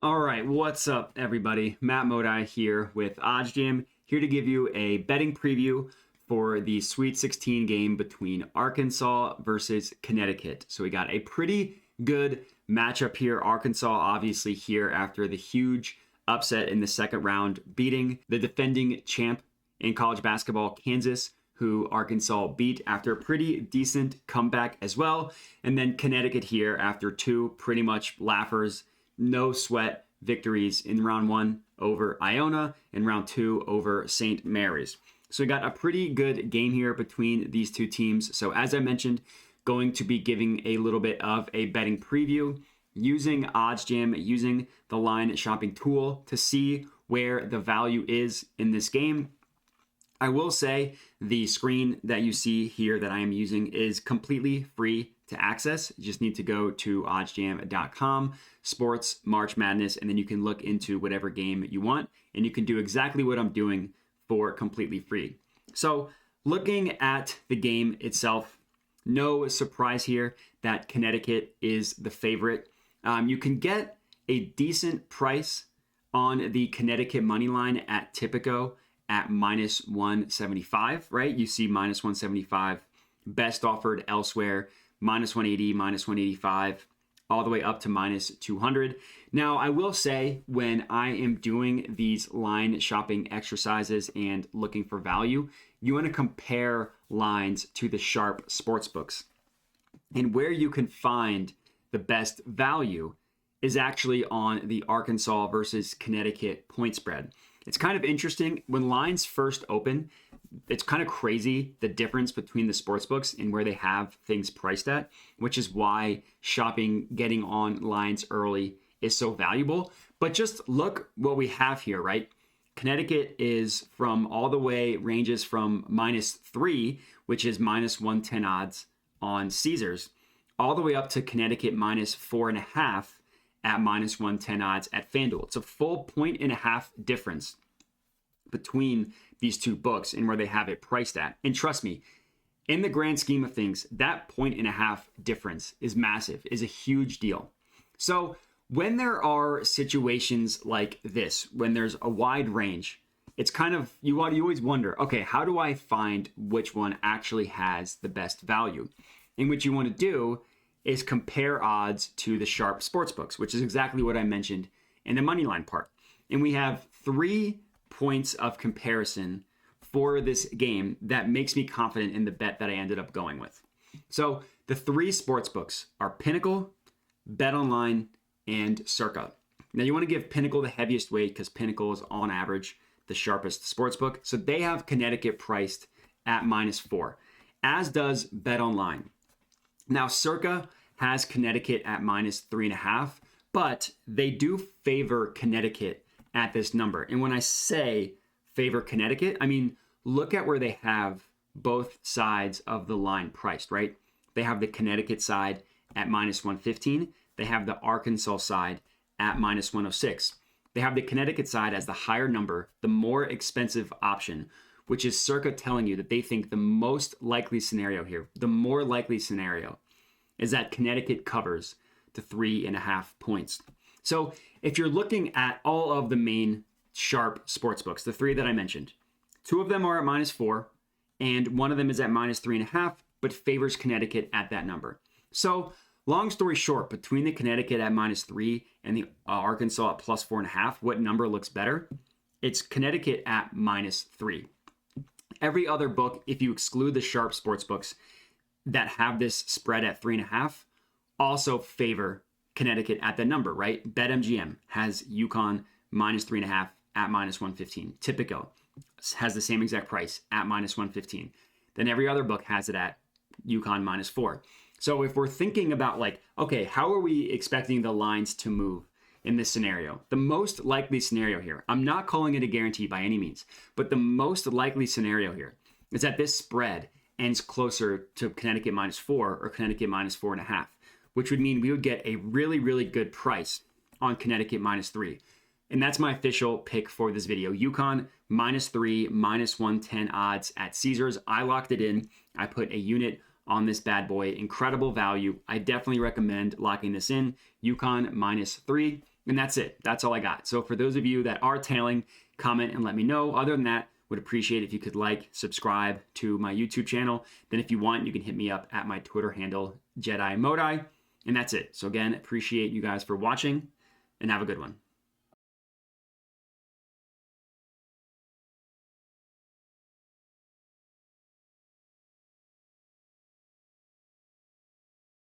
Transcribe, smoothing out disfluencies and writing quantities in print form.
All right, what's up, everybody? Matt Modi here with OddsJam, here to give you a betting preview for the Sweet 16 game between Arkansas versus Connecticut. So we got a pretty good matchup here. Arkansas obviously here after the huge upset in the second round, beating the defending champ in college basketball, Kansas, who Arkansas beat after a pretty decent comeback as well. And then Connecticut here after two pretty much laughers, no sweat victories in round one over Iona and round two over St. Mary's. So we got a pretty good game here between these two teams. So as I mentioned, going to be giving a little bit of a betting preview using OddsJam, using the line shopping tool to see where the value is in this game. I will say the screen that you see here that I am using is completely free to access. You just need to go to oddsjam.com, sports, March Madness, and then you can look into whatever game you want, and you can do exactly what I'm doing for completely free. So looking at the game itself, no surprise here that Connecticut is the favorite. You can get a decent price on the Connecticut money line at Tipico at minus 175, right? You see minus 175, best offered elsewhere, minus 180, minus 185, all the way up to minus 200. Now, I will say when I am doing these line shopping exercises and looking for value, you want to compare lines to the sharp sports books. And where you can find the best value is actually on the Arkansas versus Connecticut point spread. It's kind of interesting. When lines first open, it's kind of crazy the difference between the sports books and where they have things priced at, which is why shopping, getting on lines early is so valuable. But just look what we have here, right? Connecticut is from all the way, ranges from -3, which is minus 110 odds on Caesars, all the way up to Connecticut -4.5 at minus 110 odds at FanDuel. It's a full 1.5 difference between these two books and where they have it priced at. And trust me, in the grand scheme of things, that 1.5 difference is massive, is a huge deal. So when there are situations like this, when there's a wide range, it's kind of, you always wonder, okay, how do I find which one actually has the best value? And what you want to do is compare odds to the sharp sports books, which is exactly what I mentioned in the money line part. And we have 3 points of comparison for this game that makes me confident in the bet that I ended up going with. So the 3 sports books are Pinnacle, BetOnline, and Circa. Now you want to give Pinnacle the heaviest weight because Pinnacle is on average the sharpest sports book. So they have Connecticut priced at -4, as does BetOnline. Now, Circa has Connecticut at -3.5, but they do favor Connecticut at this number. And when I say favor Connecticut, I mean, look at where they have both sides of the line priced, right? They have the Connecticut side at -115. They have the Arkansas side at -106. They have the Connecticut side as the higher number, the more expensive option, which is Circa telling you that they think the most likely scenario here, the more likely scenario, is that Connecticut covers to 3.5 points. So if you're looking at all of the main sharp sports books, the 3 that I mentioned, 2 of them are at -4, and one of them is at -3.5, but favors Connecticut at that number. So long story short, between the Connecticut at -3 and the Arkansas at +4.5, what number looks better? It's Connecticut at -3. Every other book, if you exclude the sharp sports books that have this spread at 3.5, also favor Connecticut at that number, right? BetMGM has UConn -3.5 at -115. Tipico has the same exact price at -115. Then every other book has it at UConn -4. So if we're thinking about like, okay, how are we expecting the lines to move in this scenario? The most likely scenario here, I'm not calling it a guarantee by any means, but the most likely scenario here is that this spread ends closer to Connecticut -4 or Connecticut -4.5, which would mean we would get a really, really good price on Connecticut -3. And that's my official pick for this video. UConn -3, -110 odds at Caesars. I locked it in. I put a unit on this bad boy. Incredible value. I definitely recommend locking this in. UConn -3 And that's it. That's all I got. So for those of you that are tailing, comment and let me know. Other than that, would appreciate if you could like, subscribe to my YouTube channel. Then if you want, you can hit me up at my Twitter handle, Jedi Modai. And that's it. So again, appreciate you guys for watching and have a good one.